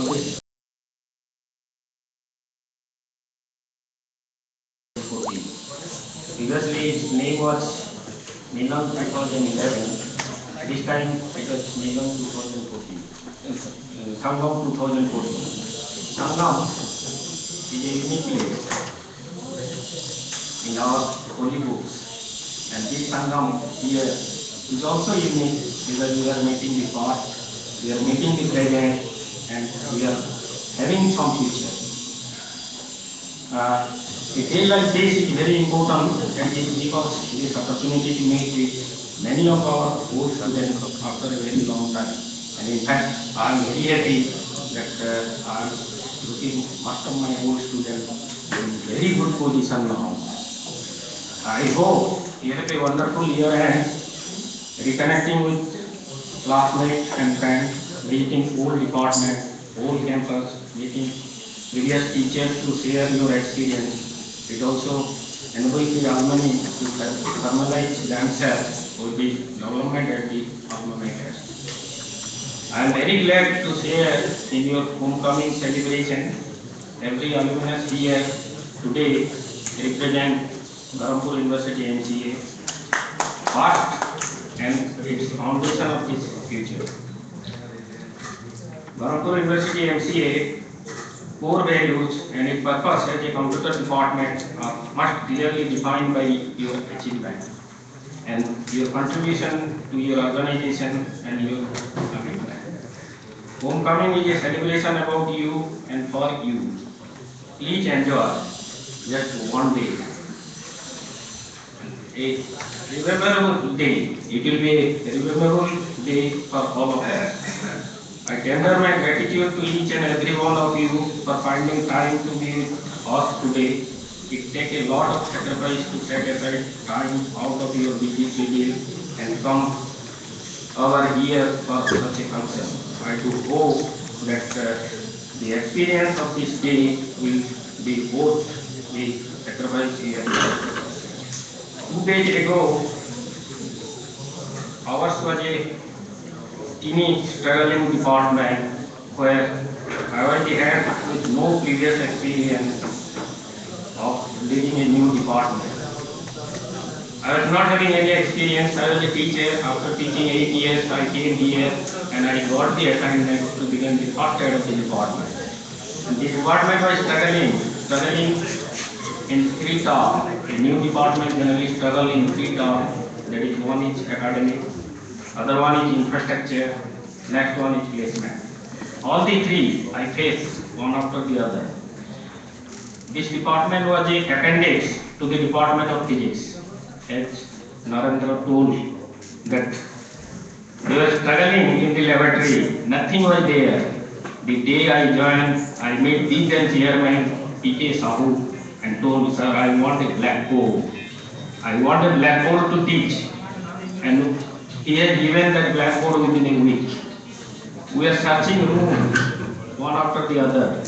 this previously its name was Nilam 2011. This time it was Nilam 2014. Sangam 2014. Sangam is a unique place in our holy books. And this Sangam here is also unique because we are meeting the past, we are meeting the present, and we are having some future. A day like this is very important and it gives us this opportunity to meet with many of our old students after a very long time. And in fact, I am very happy that I am looking most of my old students in very good position now. I hope you have a wonderful year ahead, reconnecting with classmates and friends, visiting old department, old campus, meeting previous teachers to share your experience. It also enables the alumni to formalize themselves with the development at the alma mater. I am very glad to share in your homecoming celebration. Every alumnus here today represent Dharampur University MCA, past and its foundation of its future. Dharampur University MCA core values and its purpose as a computer department are must clearly defined by your achievement and your contribution to your organization and your commitment. Homecoming is a celebration about you and for you. Please enjoy just one day. A rememberable day. It will be a rememberable day for all of us. I tender my gratitude to each and every one of you for finding time to be with us today. It takes a lot of sacrifice to set aside time out of your busy schedule and come over here for such a function. I do hope that the experience of this day will be worth the sacrifice here. 2 days ago, ours was a teeny struggling department where I was the head with no previous experience of leading a new department. I was not having any experience. I was a teacher. After teaching 8 years, I came here and I got the assignment to become the first head of the department. And the department was struggling in three terms. A new department generally struggle in three terms. That is, one is academic, other one is infrastructure, next one is placement. All the three I faced one after the other. This department was a appendix to the Department of Physics. As Narendra told that they were struggling in the laboratory, nothing was there. The day I joined, I met the then chairman P.K. Sahu and told, sir, I want a blackboard. I want a blackboard to teach. And he had given that blackboard within a week. We are searching rooms one after the other.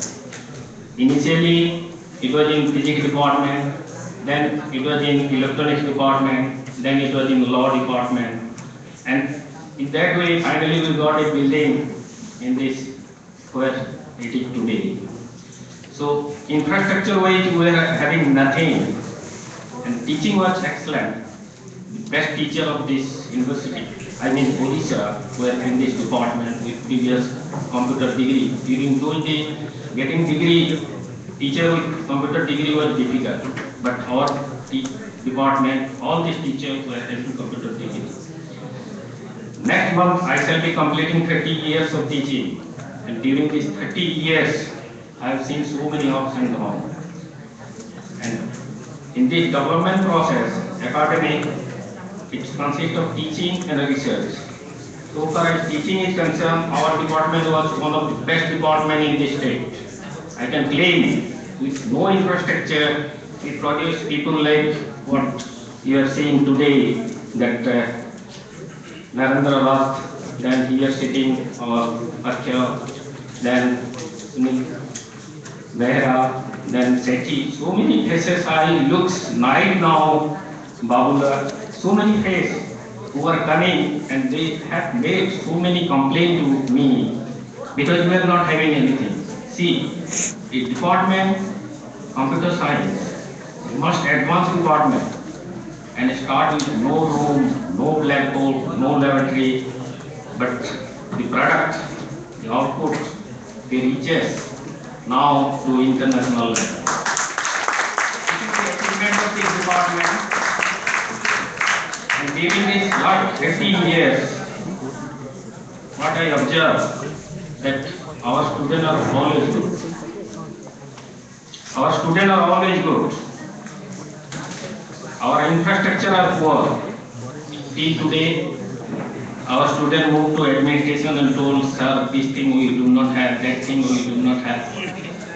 Initially, it was in physics department, then it was in electronics department, then it was in law department. And in that way, finally we got a building in this where it is today. So infrastructure wise, we were having nothing. And teaching was excellent. The best teacher of this university, I mean Odisha, were in this department with previous computer degree. During those days, getting degree, teacher with computer degree was difficult. But our department, all these teachers were having computer degree. Next month, I shall be completing 30 years of teaching. And during these 30 years, I have seen so many ups and downs. And in this development process, academic, it consists of teaching and research. So far as teaching is concerned, our department was one of the best departments in the state. I can claim with no infrastructure, we produce people like what you are seeing today, that Narendra Rath, then here sitting, or Akhya, then Sunil Mehra, then Sethi. So many faces I looks nice now, Babula. So many faces who are coming and they have made so many complaints to me. because we are not having anything. See, the department, computer science, most advanced department, and start with no room, no blackboard, no laboratory, but the product, the output, they reaches now to international level. This is the achievement of this department, and during this last 15 years, what I observe that our students are always good. Our students are always good. Our infrastructure are poor. Till today, our students move to administration and told, sir, this thing we do not have, that thing we do not have.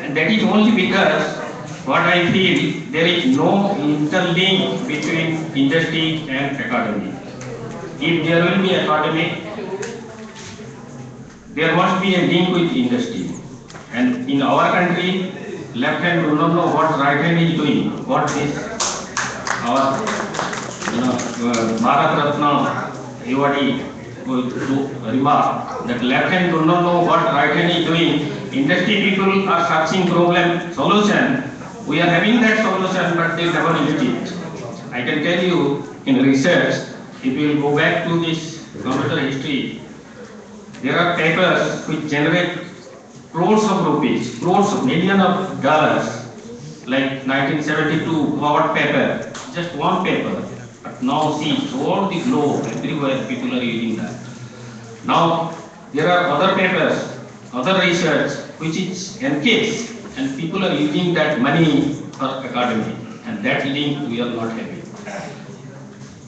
And that is only because what I feel, there is no interlink between industry and academy. If there will be academic, there must be a link with industry. And in our country, left hand do not know what right hand is doing. What is our Bharat Ratna everybody would do remark that left hand do not know what right hand is doing. Industry people are searching problem solution. We are having that solution, but they never use it. I can tell you in research, if you will go back to this computer history, there are papers which generate crores of rupees, crores of millions of dollars, like 1972 Howard paper, just one paper. But now see, throughout the globe, everywhere people are using that. Now there are other papers, other research which is encased, and people are using that money for academy, and that link we are not having.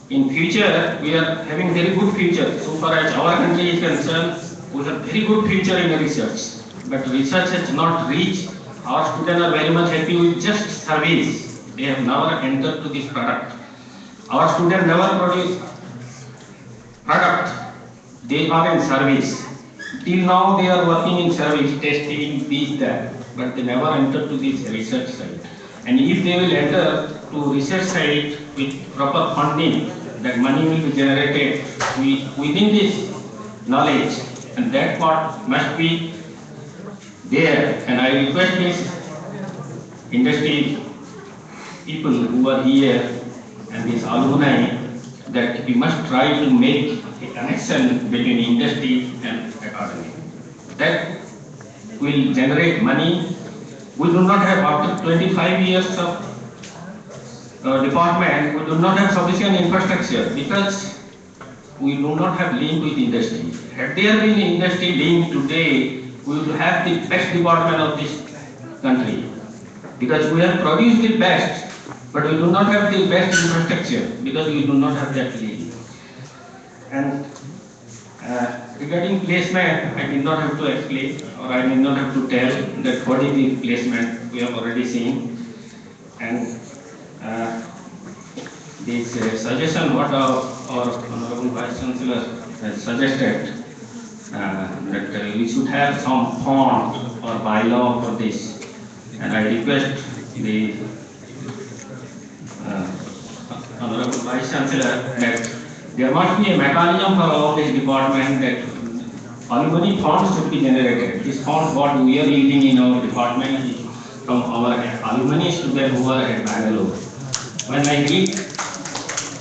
In future, we are having very good future. So far as our country is concerned, we have very good future in research. But research has not reached. Our students are very much happy with just service. They have never entered to this product. Our students never produce product. They are in service. Till now they are working in service, testing, this, that. But they never enter to this research side. And if they will enter to research side with proper funding, that money will be generated within this knowledge, and that part must be there. And I request this industry people who are here and these alumni that we must try to make a connection between industry and academy. That will generate money. We do not have, after 25 years of department, we do not have sufficient infrastructure because we do not have link with industry. Had there been industry link today, we would have the best department of this country because we have produced the best, but we do not have the best infrastructure because we do not have that link. And regarding placement, I did not have to explain, or I did not have to tell that what is the placement we have already seen. And this suggestion what our Honorable Vice Chancellor has suggested, that we should have some font or bylaw for this. And I request the Honorable Vice Chancellor that there must be a mechanism for all this department that alumni funds should be generated. This fund what we are using in our department is from our alumni students who are at Bangalore. When I read,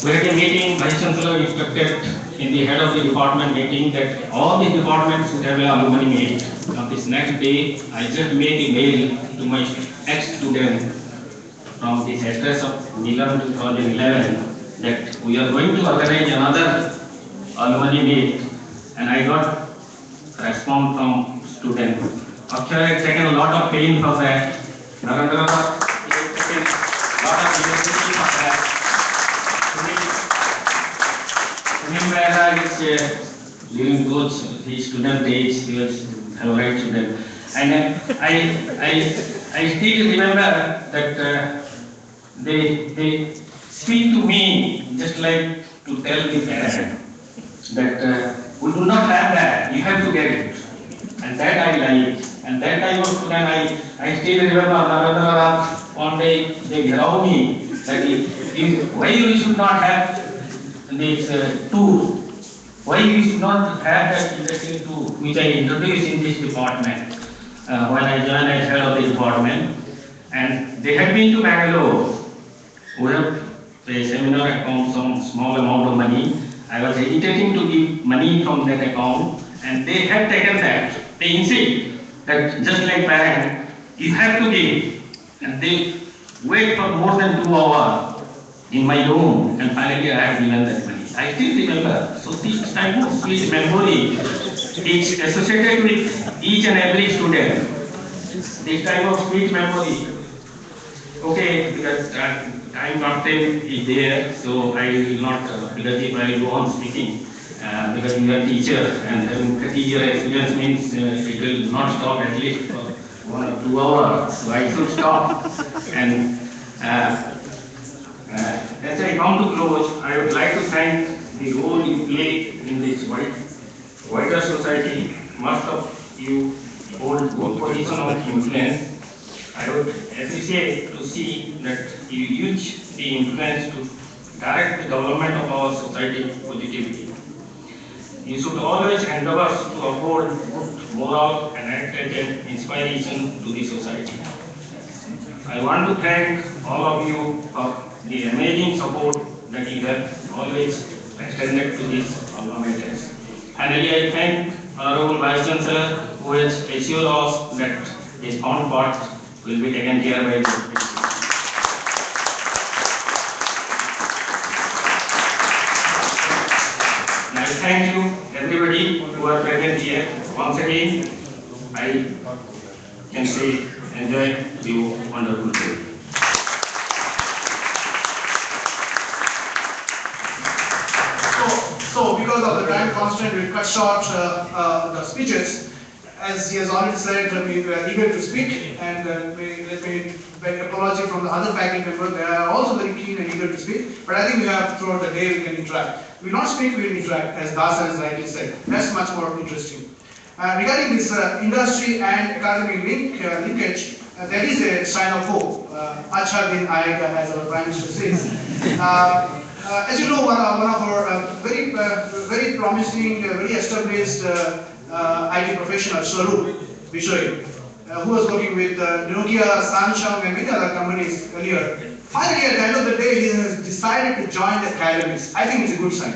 we had a meeting, Vice Chancellor instructed in the head of the department meeting that all the departments should have an alumni meet. On this next day, I just made a mail to my ex-student from this address of Milan 2011 that we are going to organize another alumni meet, and I got response from students. After I taken a lot of pain for that, Narendra has taken a lot of university for that. Sunil Mehra is during those his student days, he was a favorite student, and I still remember that they speak to me just like to tell the parent that we do not have that, you have to get it. And that I like. And that time of student, I still remember Narendra one day they allow me that why we should not have this tour Why we should not have that industry to which I introduced in this department when I joined as head of the department, and they had been to Bangalore. We have a seminar account some small amount of money. I was hesitating to give money from that account, and they had taken that. They insist that just like parent, you have to give, and they wait for more than 2 hours in my room, and finally I have given that money. I still remember. So this type of sweet memory is associated with each and every student. This type of sweet memory. Okay, because time constraint is there, so I will not, because if I go on speaking, because you are teacher and having 30-year experience means it will not stop at least for 1 or 2 hours, so I should stop. And as I come to close, I would like to thank the role you play in this wider society. Most of you hold good position of influence. I would appreciate to see that you use the influence to direct the development of our society positively. You should always endeavor to uphold good moral and act as an inspiration to the society. I want to thank all of you for the amazing support that you have always extended to these organizations. Finally, I thank our own Vice Chancellor who has assured us that his found part will be taken care by the and I thank you everybody who are present here. Once again, I can say enjoy the wonderful day. So because of the time constraint, we cut short the speeches. As he has already said, we are eager to speak, and let me beg apology from the other faculty members. They are also very keen and eager to speak, but I think we have throughout the day we can interact. We will not speak, we will interact, as Das has rightly said. That's much more interesting. Regarding this industry and academic linkage, there is a sign of hope. Acha din aayega, as our Prime Minister says. As you know, one of our very promising, very established IT professional, Swaroop Bishoy, who was working with Nokia, Samsung, and many other companies earlier. Finally, at the end of the day, he has decided to join the academies. I think it's a good sign.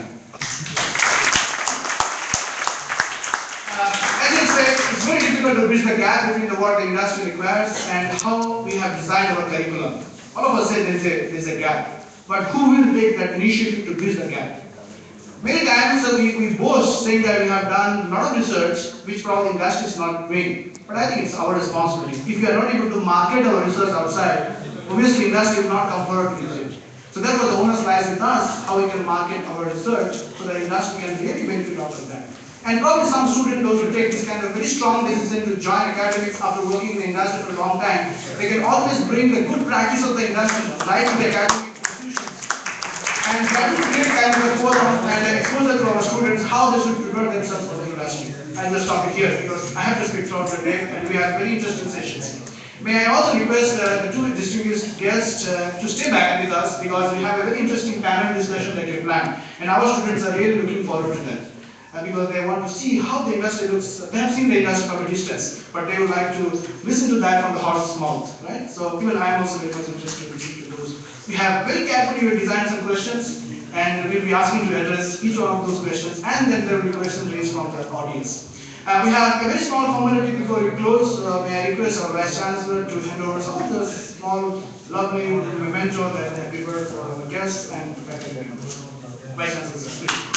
As I said, it's very difficult to bridge the gap between what the industry requires and how we have designed our curriculum. All of us say there's a gap. But who will take that initiative to bridge the gap? Many times we boast saying that we have done a lot of research which probably industry is not doing. But I think it's our responsibility. If we are not able to market our research outside, obviously industry will not come forward to use it. So therefore the onus lies with us, how we can market our research so that industry can really benefit out of that. And probably some student, those who take this kind of very strong decision to join academics after working in the industry for a long time, they can always bring the good practice of the industry right to the academic. And that will create kind of a forum and exposure to our students how they should prepare themselves for the industry. I'll just stop it here because I have to speak throughout the day and we have very interesting sessions. May I also request the two distinguished guests to stay back with us because we have a very interesting panel discussion that we planned and our students are really looking forward to that. Because they want to see how the industry looks. They have seen the industry from a distance, but they would like to listen to that from the horse's mouth, right? So even I am also very much interested in listening to those. We have very carefully designed some questions, and we'll be asking to address each one of those questions, and then there will be questions raised from the audience. We have a very small formality before we close. May I request our Vice Chancellor to hand over some of the small, lovely memento that they have prepared for our guests and faculty members. Vice Chancellor, please.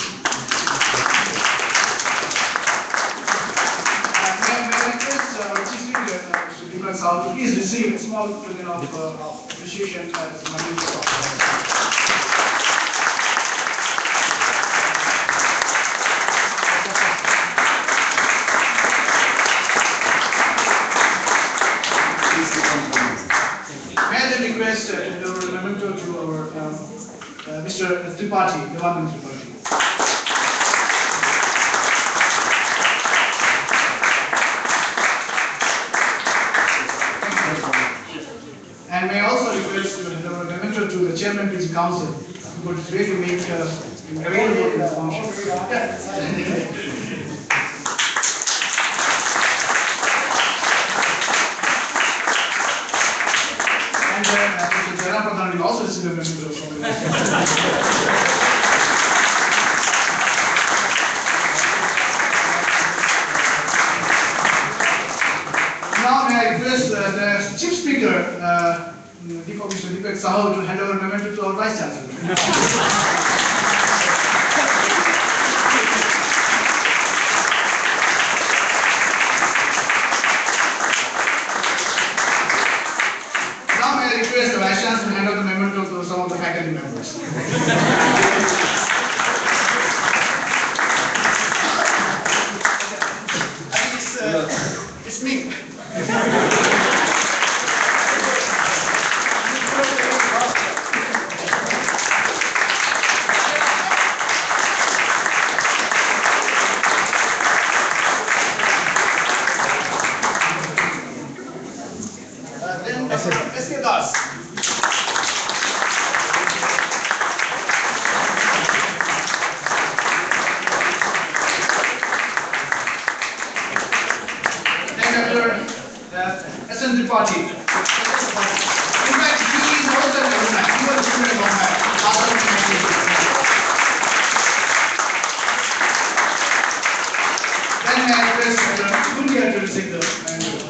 Please receive a small token of appreciation as money. May I then request to deliver a memento to our Mr. Tripathi, Devanand Tripathi. And may I also request to deliver a memento to the Chairman PG Council, who could really make available in the function. Yeah. And Mr. Jara Pradhan will also receive a memento from the Now may I request the chief speaker, Mr. Deepak Sahu, to hand over memento to our Vice Chancellor. Now may I request the Vice Chancellor to hand over the memento to some of the faculty members. I think it's me. Then S.K. Das. Then after S.N. Tripathi. In fact, he is also an alumni. He was a student of mine. Then I request Kundia to receive the memento.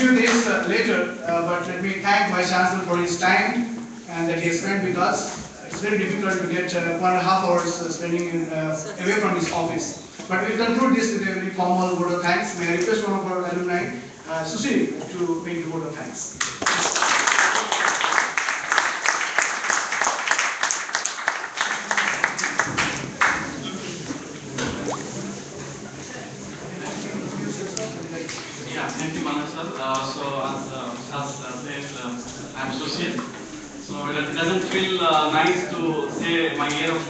This later, but let me thank Vice Chancellor for his time and that he has spent with us. It's very difficult to get 1.5 hours spending away from his office. But we'll conclude this with a very formal vote of thanks. May I request one of our alumni, Sushil, to make the vote of thanks. Yeah, thank you, Manoj sir. So as Shas said, I'm Sushil. So it doesn't feel nice to say my year of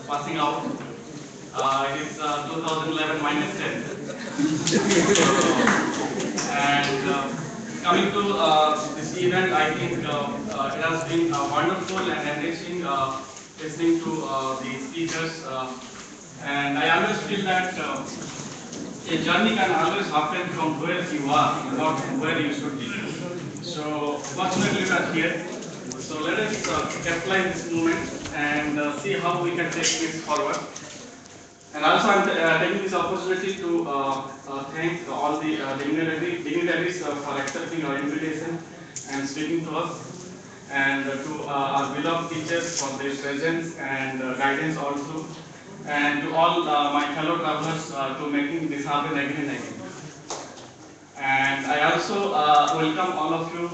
passing out. It is 2011 minus 10. And coming to this event, I think it has been wonderful and enriching listening to the speakers. And I always feel that a journey can always happen from where you are, not where you should be. So fortunately we are here. So let us capitalize this moment and see how we can take this forward. And also I'm taking this opportunity to thank all the dignitaries for accepting our invitation and speaking to us. And to our beloved teachers for their presence and guidance also. And to all my fellow travelers to making this happen again and again. And I also welcome all of you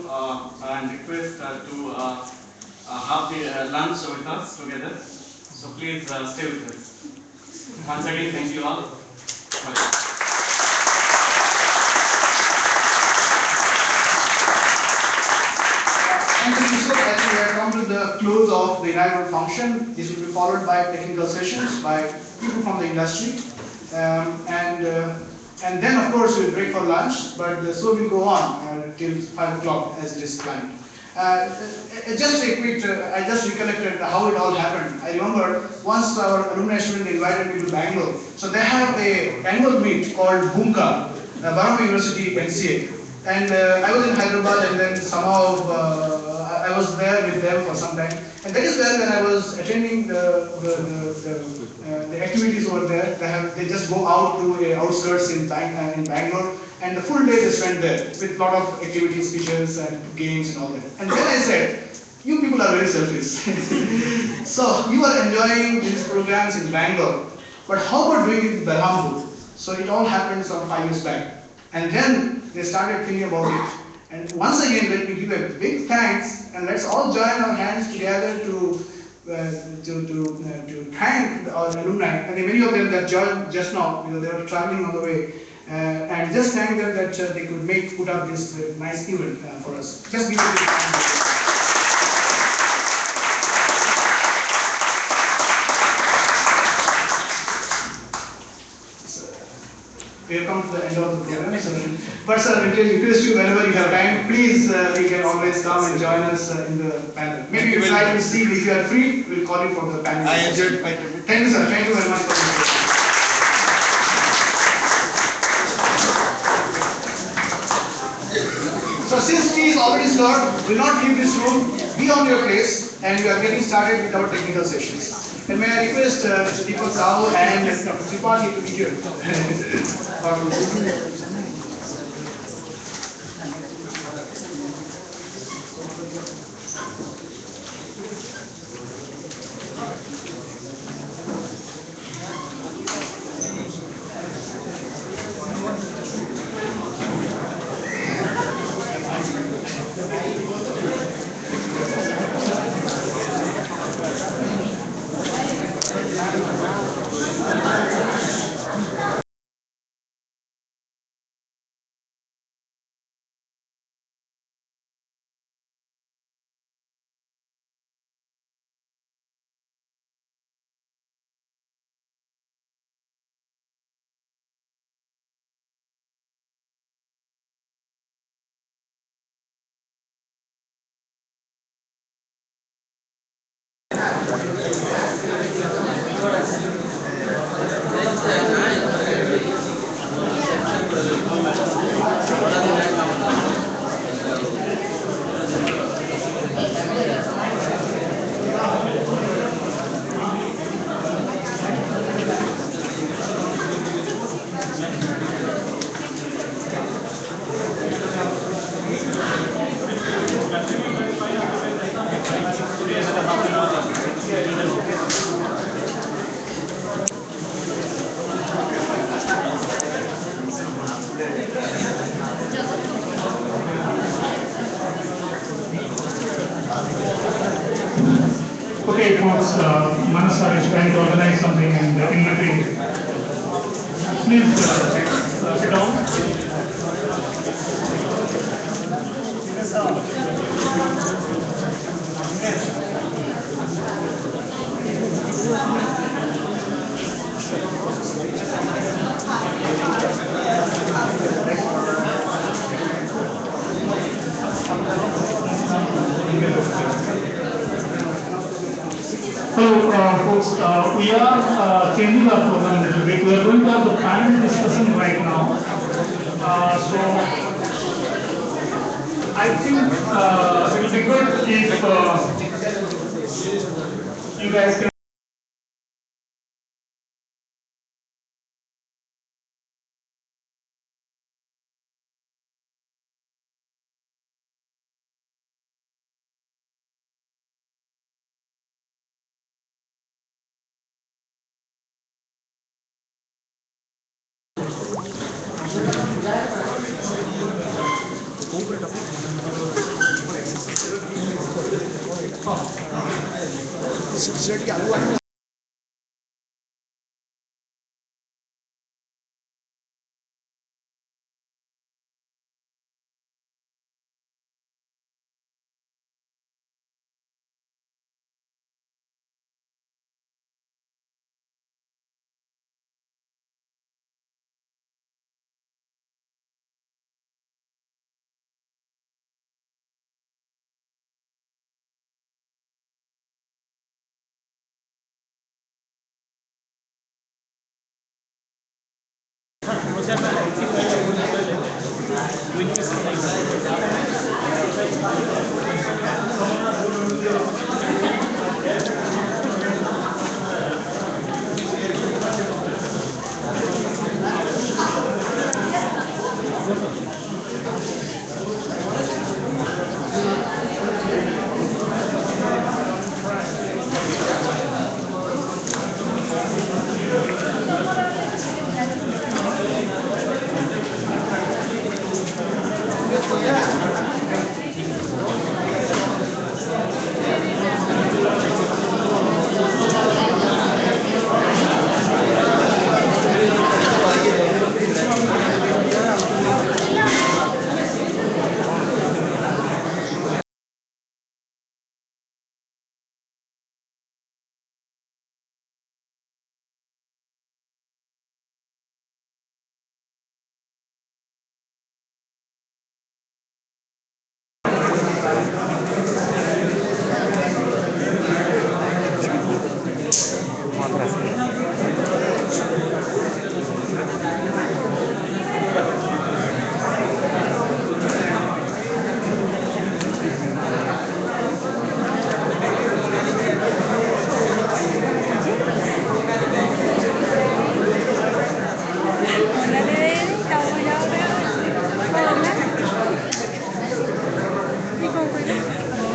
and request to have the lunch with us together. So please stay with us. Once again, thank you all. Thank you, Mr. As we have come to the close of the inaugural function, this will be followed by technical sessions by people from the industry. And then, of course, we'll break for lunch, but the show will go on till 5 o'clock as it is planned. Just a quick, I just recollected how it all happened. I remember once our alumni student invited me to Bangalore. So they have a annual meet called Boomka, Varama University NCA. And I was in Hyderabad, and then somehow I was there with them for some time. And that is where when I was attending the activities over there, they just go out to outskirts in Bangalore, and the full day they spend there with a lot of activities, speeches and games and all that. And then I said, you people are very selfish. So you are enjoying these programs in Bangalore, but how about doing it in Berhampur? So it all happened some 5 years back. And then they started thinking about it. And once again, let me give a big thanks, and let's all join our hands together to thank our alumni. And many of them that joined just now, they were traveling on the way, and just thank them that they could put up this nice event for us. Just give a big thanks. We have come to the end of the program. But sir, we can request you whenever you have time, please, we can always come and join us in the panel. Maybe you try to see if you are free, we'll call you for the panel. I enjoyed my trip. Thank you, sir. Thank you very much for this. So since tea is already served, will not leave this room, be on your place, and we are getting started with our technical sessions. And may I request Mr. Deepak Sahu and Mr. Tripati to be here. Okay, folks, Manasar is trying to organize something in between. Please sit down. Hello, folks. We are changing our program a little bit. We are going to have the panel discussion right now. So I think it will be good if you guys can.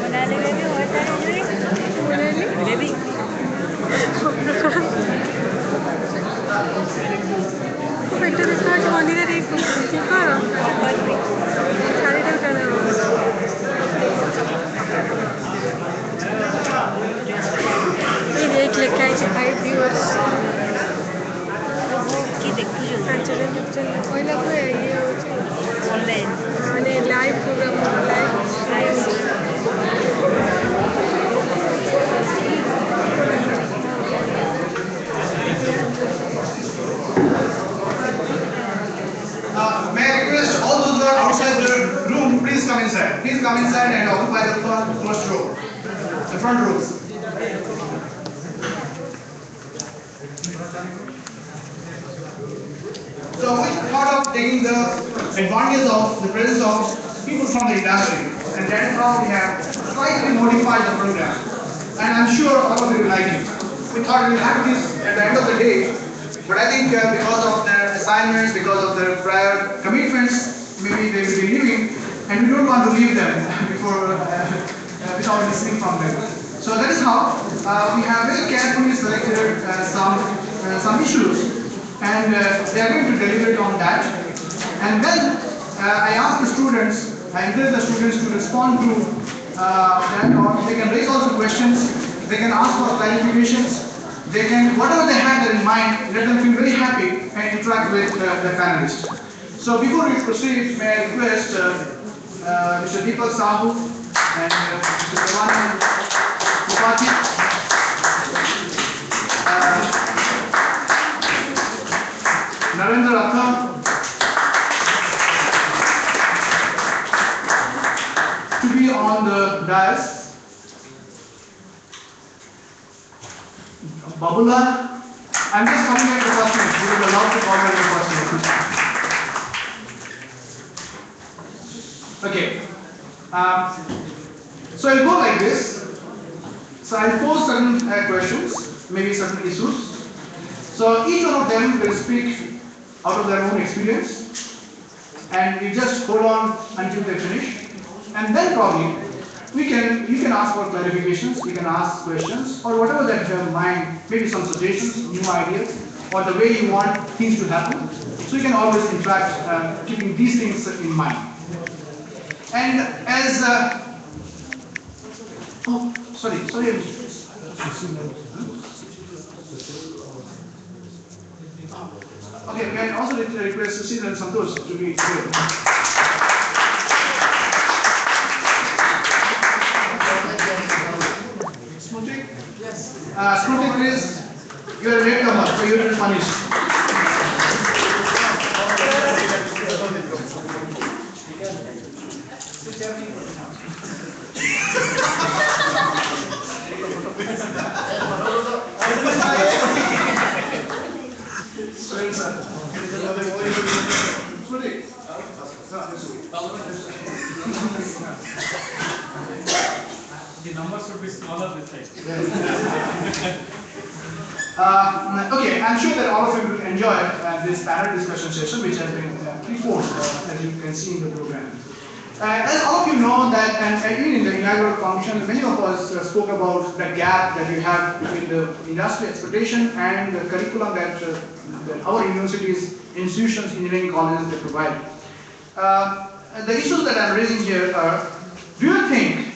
बनाने में भी बहुत सारे मुझे भी बेटा देखा कि मनी का देख ठीक है सारे टाइम करना ये देख लेके आई थी 5 व्यूअर्स की देखी जो चल कोई ना कोई ये ऑनलाइन मैंने live program May I request all those who are outside the room, please come inside. Please come inside and occupy the first row, the front rows. So we thought of taking the advantage of the presence of people from the industry, and that is how we have slightly modified the program. And I'm sure all of you will like it. We thought we have this at the end of the day, but I think because of their assignments, because of their prior commitments, maybe they will be leaving, and we don't want to leave them before without listening from them. So that is how we have very carefully selected some issues, and they are going to deliberate on that. And then I asked the students, I encourage the students to respond to that, or they can raise also questions, they can ask for clarifications, they can, whatever they have in mind, let them feel very happy and interact with the panelists. So before we proceed, may I request Mr. Deepak Sahu and Mr. Devanand Tripathi, Narendra Akham, to be on the dais. Babula, I'm just coming at the first name. You will allow to call at the first name. Okay. So I'll go like this. So I'll pose certain questions, maybe certain issues. So each one of them will speak out of their own experience, and we just hold on until they finish, and then probably you can ask for clarifications, you can ask questions, or whatever that you have in mind, maybe some suggestions, new ideas, or the way you want things to happen. So you can always interact, keeping these things in mind. And as sorry. Okay, may I also request Sushil and Santosh to be here. Smruti? Yes. Smruti, please. You are a latecomer, so you will be punished. The numbers should be smaller this time. Okay, I'm sure that all of you will enjoy this panel discussion session, which has been preponed, as you can see in the program. As all of you know that, and even in the inaugural function, many of us spoke about the gap that we have between the industry expectation and the curriculum that our universities, institutions, engineering colleges they provide. The issues that I'm raising here are, do you think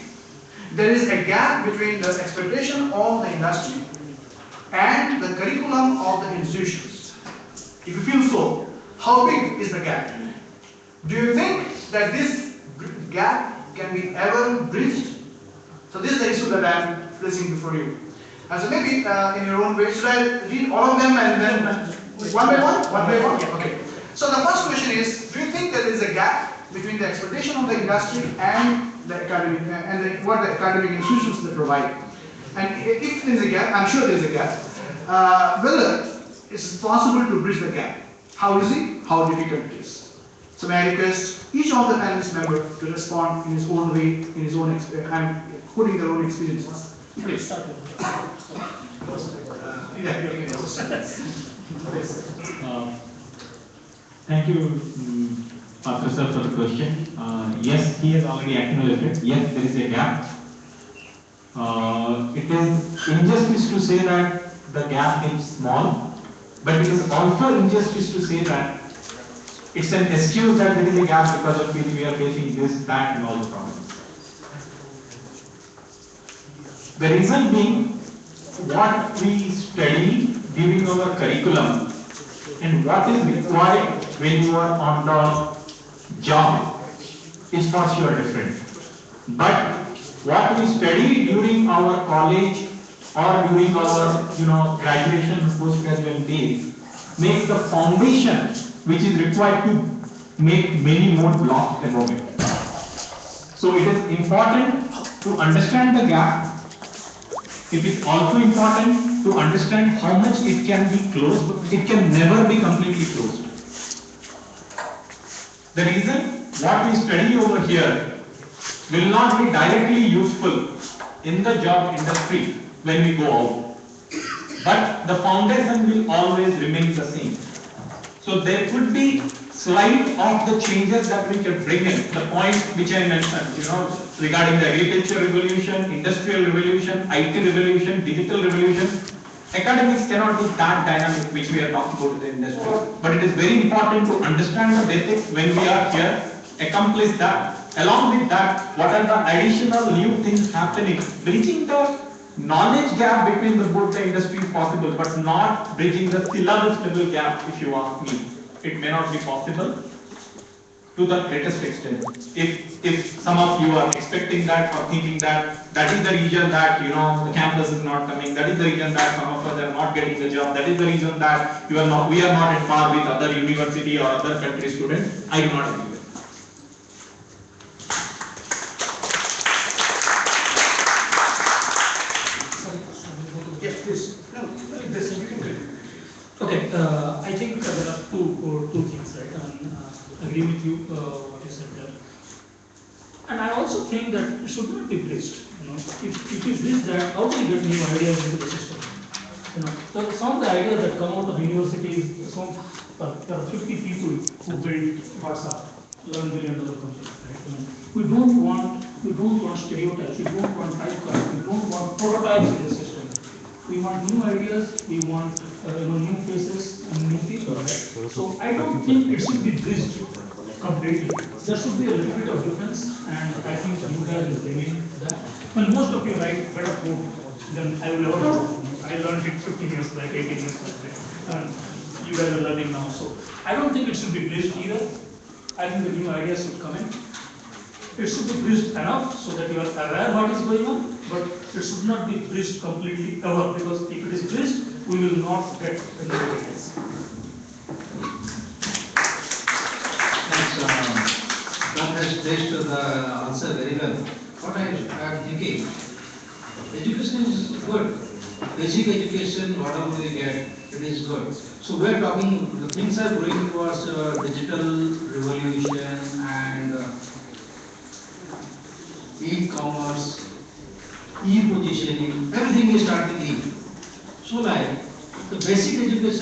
there is a gap between the expectation of the industry and the curriculum of the institutions? If you feel so, how big is the gap? Do you think that this gap can be ever bridged? So this is the issue that I am placing before you. And so maybe in your own way, should I read all of them and then one by one? One by one? Okay. So the first question is, do you think there is a gap between the expectation of the industry and the academic what the academic institutions they provide? And if there is a gap, I'm sure there is a gap, whether it's possible to bridge the gap. How easy? How difficult it is? So may I request each of the panelist member to respond in his own way, in his own putting their own experiences. Please. Start Thank you, Pathra sir for the question. Yes, he has already acknowledged it. Yes, there is a gap. It is injustice to say that the gap is small, but it is also injustice to say that it's an excuse that there is a gap because of which we are facing this, that, and all the problems. The reason being, what we study during our curriculum and what is required when you are on the job is for sure different. But what we study during our college or during our graduation postgraduate days makes the foundation which is required to make many more blocks above it. So it is important to understand the gap. It is also important to understand how much it can be closed, but it can never be completely closed. The reason what we study over here will not be directly useful in the job industry when we go out. But the foundation will always remain the same. So there could be slight of the changes that we can bring in. The point which I mentioned, regarding the agriculture revolution, industrial revolution, IT revolution, digital revolution. Academics cannot be that dynamic which we are talking about in the industry. But it is very important to understand the basics when we are here, accomplish that. Along with that, what are the additional new things happening? Bridging the knowledge gap between both the industries possible, but not bridging the syllabus level gap, if you ask me. It may not be possible to the greatest extent. If some of you are expecting that or thinking that that is the reason that the campus is not coming, that is the reason that some of us are not getting the job, that is the reason that we are not at par with other university or other country students, I do not agree with. Yes, please. No, this you can do. Okay, I think there are two things, right? I agree with you what you said there. And I also think that it should not be bridged. If you bridge that, how do you get new ideas into the system? So some of the ideas that come out of universities, there are 50 people who build WhatsApp, $11 billion company, right? We don't want stereotypes, we don't want typecast, we don't want prototypes in the system. We want new ideas, we want new faces and new people, right? So I don't think it should be bridged completely. There should be a little bit of difference, and I think you guys will bring that. When most of you write better code than I will ever do. I learned it 15 years back, 18 years back, and you guys are learning now. So I don't think it should be bridged either. I think the new ideas should come in. It should be bridged enough so that you are aware what is going on, but it should not be bridged completely ever, because if it is bridged, we will not get the new ideas. That has placed the answer very well. What I am thinking, education is good. Basic education, whatever we get, it is good. So we are talking, the things are going towards digital revolution and e-commerce, e-positioning, everything is starting E. So like the basic education